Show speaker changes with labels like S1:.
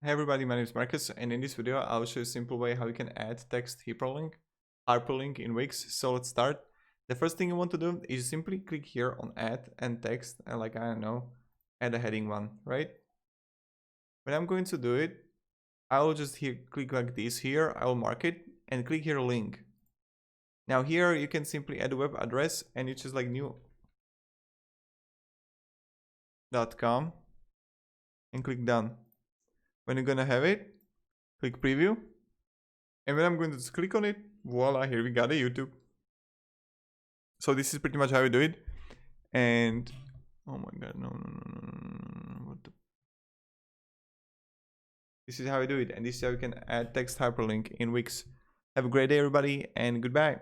S1: Hey everybody, my name is Marcus, and in this video I'll show you a simple way how you can add text hyperlink in Wix. So let's start. The first thing you want to do is simply click here on add and text, and like, I don't know, add a heading one, right? When I'm going to do it, I'll just click like this here, I will mark it and click here link. Now here you can simply add a web address and you choose like new.com and click done. When you're gonna have it, click preview, and when I'm going to just click on it, voila, here we got a YouTube. So this is pretty much how you do it. And oh my god, no, what the... This is how you do it, and this is how you can add text hyperlink in Wix. Have a great day everybody, and goodbye.